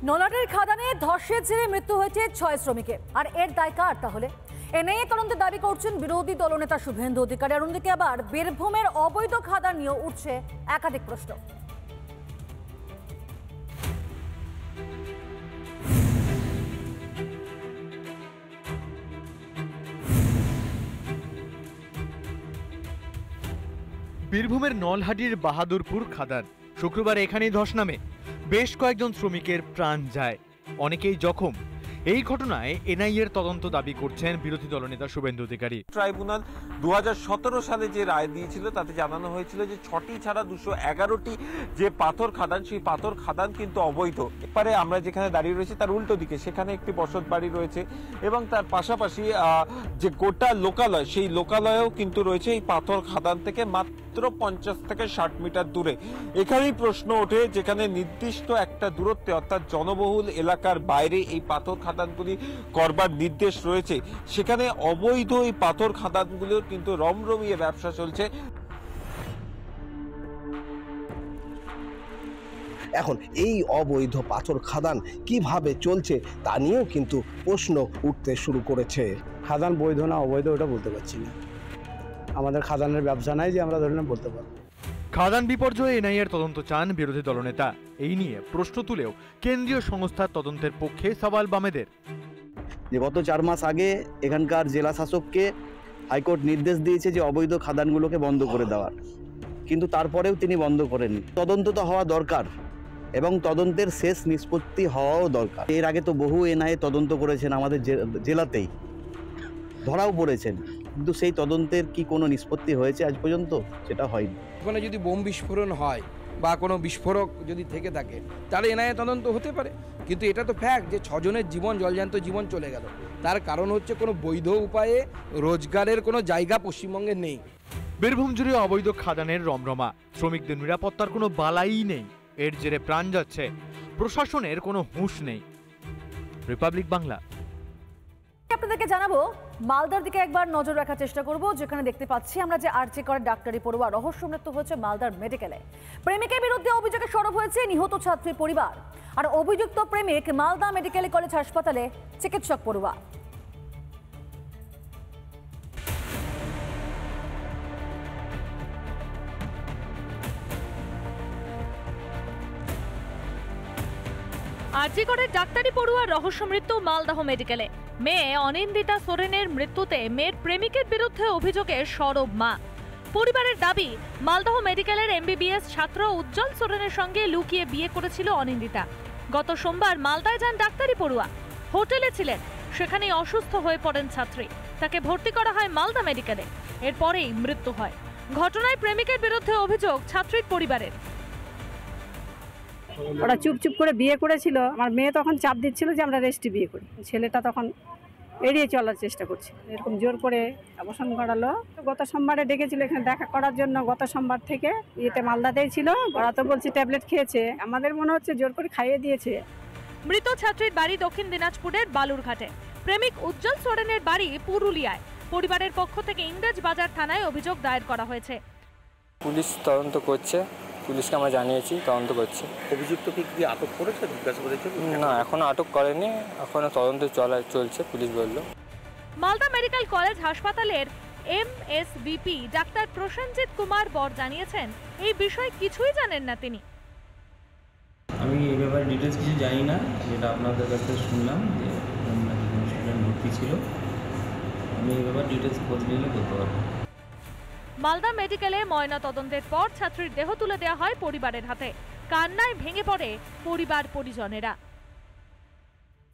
নলাটের খাদানে ধসের জেরে মৃত্যু হয়েছে 6 শ্রমিকের। আর এর দায় কার তাহলে? এনআইএ তদন্তের দাবি করছেন বিরোধী দলনেতা শুভেন্দু অধিকারী। আর অন্যদিকে আবার বীরভূমের অবৈধ খাদান নিয়ে উঠছে একাধিক প্রশ্ন। বীরভূমের নলহাটির বাহাদুরপুর খাদান। শুক্রবার এখানেই ধস নামে, বেশ কয়েকজন শ্রমিকের প্রাণ যায়, অনেকেই জখম। এই ঘটনায় এনআইএর তদন্ত দাবি করছেন বিরোধী দলনেতা শুভেন্দু অধিকারী। ট্রাইব্যুনাল 2017 সালে যে রায় দিয়েছিল তাতে জানানো হয়েছিল যে 6টি ছাড়া 211টি যে পাথর খাদান, সেই পাথর খাদান কিন্তু অবৈধ। এবারে আমরা যেখানে দাঁড়িয়ে রয়েছি তার উল্টো দিকে সেখানে একটি বসত বাড়ি রয়েছে এবং তার পাশাপাশি যে গোটা লোকালয়, সেই লোকালয়েও কিন্তু রয়েছে এই পাথর খাদান থেকে মাত্র 50 থেকে 60 মিটার দূরে। এখানেই প্রশ্ন ওঠে, যেখানে নির্দিষ্ট একটা দূরত্বে অর্থাৎ জনবহুল এলাকার বাইরে এই পাথর খাদানগুলি করবার নির্দেশ রয়েছে, সেখানে অবৈধ এই পাথর খাদানগুলোর কিন্তু রমরমিয়ে ব্যবসা চলছে। এখন এই অবৈধ পাথর খাদান কিভাবে চলছে তা নিয়েও কিন্তু প্রশ্ন উঠতে শুরু করেছে। খাদান বৈধ না অবৈধ ওটা বলতে পারছি না, আমাদের খাদানের ব্যবসা নাই যে আমরা ধরে বলতে পারবো। খাদান বিপর্যয়ে এনআইএর তদন্ত চান বিরোধী দলনেতা। এই নিয়ে প্রশ্ন তুলেও কেন্দ্রীয় সংস্থার তদন্তের পক্ষে সওয়াল বামেদের। যে গত 4 মাস আগে এখানকার জেলা শাসককে হাইকোর্ট নির্দেশ দিয়েছে যে অবৈধ খাদানগুলোকে বন্ধ করে দেওয়ার, কিন্তু তারপরেও তিনি বন্ধ করেননি। তদন্ত তো হওয়া দরকার এবং তদন্তের শেষ নিষ্পত্তি হওয়াও দরকার। এর আগে তো বহু এনআইএ তদন্ত করেছেন, আমাদের জেলাতেই ধরাও পড়েছেন, কিন্তু সেই তদন্তের কি কোনো নিষ্পত্তি হয়েছে আজ পর্যন্ত? সেটা হয়নি। ওখানে যদি বোম বিস্ফোরণ হয় বা কোনো বিস্ফোরক যদি থেকে থাকে তাহলে এনআইএ তদন্ত হতে পারে, কিন্তু এটা তো ফ্যাক্ট যে 6 জনের জীবন, জলজান্ত জীবন চলে গেল। তার কারণ হচ্ছে কোনো বৈধ উপায়ে রোজগারের কোনো জায়গা পশ্চিমবঙ্গে নেই। বীরভূম জুড়ে অবৈধ খাদানের রমরমা, শ্রমিকদের নিরাপত্তার কোনো বালাই নেই, এর জেরে প্রাণ যাচ্ছে, প্রশাসনের কোনো হুঁশ নেই। রিপাবলিক বাংলা। আপনাদেরকে জানাবো, মালদার দিকে একবার নজর রাখার চেষ্টা করব, যেখানে দেখতে পাচ্ছি আমরা যে আরজি কর ডাক্তারি পড়ুয়া রহস্য মৃত্যু হয়েছে মালদার মেডিকেলে। প্রেমিকের বিরুদ্ধে অভিযোগে সরব হয়েছে নিহত ছাত্রীর পরিবার। আর অভিযুক্ত প্রেমিক মালদা মেডিকেল কলেজ হাসপাতালে চিকিৎসক পড়ুয়া। আরজি করের ডাক্তারি পড়ুয়ার রহস্য মৃত্যু মালদহ মেডিকেলে। মেয়ে অনিন্দিতা সোরেনের মৃত্যুতে মেয়ের প্রেমিকের বিরুদ্ধে অভিযোগে সরব মা। পরিবারের দাবি, মালদহ মেডিকেলের এমবিবিএস ছাত্র উজ্জ্বল সোরেনের সঙ্গে লুকিয়ে বিয়ে করেছিল অনিন্দিতা। গত সোমবার মালদায় যান ডাক্তারি পড়ুয়া, হোটেলে ছিলেন, সেখানেই অসুস্থ হয়ে পড়েন ছাত্রী। তাকে ভর্তি করা হয় মালদা মেডিকেলে, এরপরেই মৃত্যু হয়। ঘটনায় প্রেমিকের বিরুদ্ধে অভিযোগ ছাত্রীর পরিবারের। ওরা চুপ করে বিয়ে করেছিল, আমার মেয়ে তখন চাপ দিচ্ছিল যে আমরা রেস্টে বিয়ে করি। ছেলেটা তখন এড়িয়ে চলার চেষ্টা করছে, এরকম জোর করে অবসান করালো। গত সোমবারে ডেকেছিল এখানে দেখা করার জন্য, গত সোমবার থেকে ইয়েতে মালদাতেই ছিল। ওরা তো বলছে ট্যাবলেট খেয়েছে, আমাদের মনে হচ্ছে জোর করে খাইয়ে দিয়েছে। মৃত ছাত্রীর বাড়ি দক্ষিণ দিনাজপুরের বালুরঘাটে, প্রেমিক উজ্জ্বল সোরেনের বাড়ি পুরুলিয়ায়। পরিবারের পক্ষ থেকে ইংরেজ বাজার থানায় অভিযোগ দায়ের করা হয়েছে। পুলিশ তদন্ত করছে, পুলিশকে আমরা জানিয়েছি, তদন্ত করছে। অভিযুক্তকে কি আটক করেছে? না, এখনো আটক করেনি, এখনো তদন্ত চলছে, পুলিশ বলল। মালদা মেডিকেল কলেজ হাসপাতালের এমএসবিপি ডাক্তার প্রসেনজিৎ কুমার বর জানিয়েছেন, এই বিষয়ে কিছুই জানেন না তিনি। আমি এই ব্যাপারে ডিটেলস কিছু জানি না, যেটা আপনাদের কাছ থেকে শুনলাম যে স্টুডেন্ট ভর্তি ছিল। আমি এই ব্যাপারে ডিটেলস খোঁজ নিলে বলতে পারবো। মালদা মেডিকেলে ময়না তদন্তের পর ছাত্রীর দেহ তুলে দেওয়া হয় পরিবারের হাতে। কান্নায় ভেঙে পড়ে পরিবার পরিজনেরা।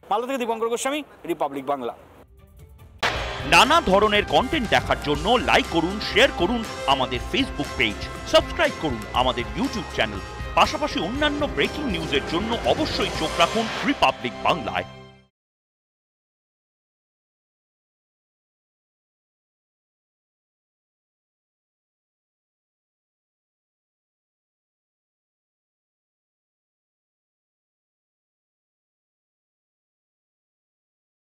মালদা থেকে দীপঙ্কর গোস্বামী, রিপাবলিক বাংলা। নানা ধরনের কন্টেন্ট দেখার জন্য লাইক করুন, শেয়ার করুন আমাদের ফেসবুক পেজ, সাবস্ক্রাইব করুন আমাদের ইউটিউব চ্যানেল। পাশাপাশি অন্যান্য ব্রেকিং নিউজের জন্য অবশ্যই চোখ রাখুন রিপাবলিক বাংলায়।